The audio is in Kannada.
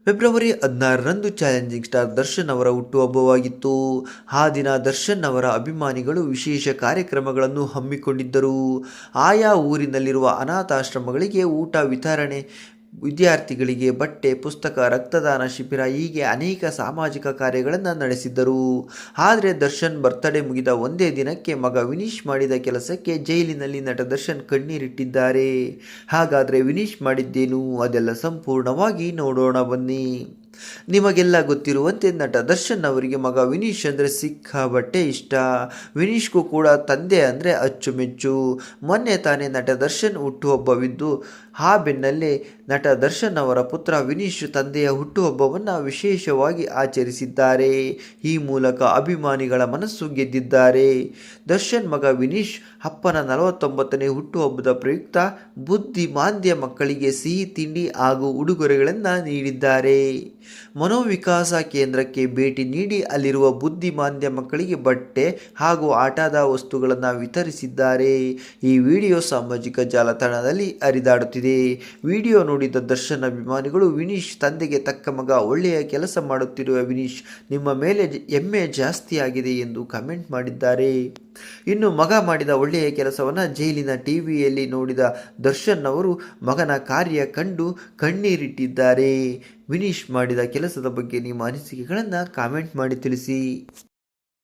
ಫೆಬ್ರವರಿ 16ರಂದು ಚಾಲೆಂಜಿಂಗ್ ಸ್ಟಾರ್ ದರ್ಶನ್ ಅವರ ಹುಟ್ಟುಹಬ್ಬವಾಗಿತ್ತು. ಆ ದಿನ ದರ್ಶನ್ ಅವರ ಅಭಿಮಾನಿಗಳು ವಿಶೇಷ ಕಾರ್ಯಕ್ರಮಗಳನ್ನು ಹಮ್ಮಿಕೊಂಡಿದ್ದರು. ಆಯಾ ಊರಿನಲ್ಲಿರುವ ಅನಾಥಾಶ್ರಮಗಳಿಗೆ ಊಟ ವಿತರಣೆ, ವಿದ್ಯಾರ್ಥಿಗಳಿಗೆ ಬಟ್ಟೆ, ಪುಸ್ತಕ, ರಕ್ತದಾನ ಶಿಬಿರ ಹೀಗೆ ಅನೇಕ ಸಾಮಾಜಿಕ ಕಾರ್ಯಗಳನ್ನು ನಡೆಸಿದ್ದರು. ಆದರೆ ದರ್ಶನ್ ಬರ್ತ್ಡೇ ಮುಗಿದ ಒಂದೇ ದಿನಕ್ಕೆ ಮಗ ವಿನೀಶ್ ಮಾಡಿದ ಕೆಲಸಕ್ಕೆ ಜೈಲಿನಲ್ಲಿ ನಟ ದರ್ಶನ್ ಕಣ್ಣೀರಿಟ್ಟಿದ್ದಾರೆ. ಹಾಗಾದರೆ ವಿನೀಶ್ ಮಾಡಿದ್ದೇನು? ಅದೆಲ್ಲ ಸಂಪೂರ್ಣವಾಗಿ ನೋಡೋಣ ಬನ್ನಿ. ನಿಮಗೆಲ್ಲ ಗೊತ್ತಿರುವಂತೆ ನಟ ದರ್ಶನ್ ಅವರಿಗೆ ಮಗ ವಿನೀಶ್ ಅಂದರೆ ಸಿಕ್ಕಾಪಟ್ಟೆ ಇಷ್ಟ. ವಿನೀಶ್ಗೂ ಕೂಡ ತಂದೆ ಅಂದರೆ ಅಚ್ಚುಮೆಚ್ಚು. ಮೊನ್ನೆ ತಾನೇ ನಟ ದರ್ಶನ್ ಹುಟ್ಟುಹಬ್ಬವಿದ್ದು ಆ ಬೆನ್ನಲ್ಲೇ ನಟ ದರ್ಶನ್ ಅವರ ಪುತ್ರ ವಿನೀಶ್ ತಂದೆಯ ಹುಟ್ಟುಹಬ್ಬವನ್ನು ವಿಶೇಷವಾಗಿ ಆಚರಿಸಿದ್ದಾರೆ. ಈ ಮೂಲಕ ಅಭಿಮಾನಿಗಳ ಮನಸ್ಸು ಗೆದ್ದಿದ್ದಾರೆ. ದರ್ಶನ್ ಮಗ ವಿನೀಶ್ ಅಪ್ಪನ 49ನೇ ಹುಟ್ಟುಹಬ್ಬದ ಪ್ರಯುಕ್ತ ಬುದ್ಧಿಮಾಂದ್ಯ ಮಕ್ಕಳಿಗೆ ಸಿಹಿ ತಿಂಡಿ ಹಾಗೂ ಉಡುಗೊರೆಗಳನ್ನು ನೀಡಿದ್ದಾರೆ. ಮನೋವಿಕಾಸ ಕೇಂದ್ರಕ್ಕೆ ಭೇಟಿ ನೀಡಿ ಅಲ್ಲಿರುವ ಬುದ್ಧಿಮಾಂದ್ಯ ಮಕ್ಕಳಿಗೆ ಬಟ್ಟೆ ಹಾಗೂ ಆಟದ ವಸ್ತುಗಳನ್ನು ವಿತರಿಸಿದ್ದಾರೆ. ಈ ವಿಡಿಯೋ ಸಾಮಾಜಿಕ ಜಾಲತಾಣದಲ್ಲಿ ಹರಿದಾಡುತ್ತಿದೆ. ವಿಡಿಯೋ ನೋಡಿದ ದರ್ಶನ್ ಅಭಿಮಾನಿಗಳು, ವಿನೀಶ್ ತಂದೆಗೆ ತಕ್ಕ ಮಗ, ಒಳ್ಳೆಯ ಕೆಲಸ ಮಾಡುತ್ತಿರುವ ವಿನೀಶ್, ನಿಮ್ಮ ಮೇಲೆ ಹೆಮ್ಮೆ ಜಾಸ್ತಿ ಆಗಿದೆ ಎಂದು ಕಮೆಂಟ್ ಮಾಡಿದ್ದಾರೆ. ಇನ್ನು ಮಗ ಮಾಡಿದ ಒಳ್ಳೆಯ ಕೆಲಸವನ್ನು ಜೈಲಿನ ಟಿವಿಯಲ್ಲಿ ನೋಡಿದ ದರ್ಶನ್ ಅವರು ಮಗನ ಕಾರ್ಯ ಕಂಡು ಕಣ್ಣೀರಿಟ್ಟಿದ್ದಾರೆ. ವಿನೀಶ್ ಮಾಡಿದ ಕೆಲಸದ ಬಗ್ಗೆ ನಿಮ್ಮ ಅನಿಸಿಕೆಗಳನ್ನು ಕಾಮೆಂಟ್ ಮಾಡಿ ತಿಳಿಸಿ.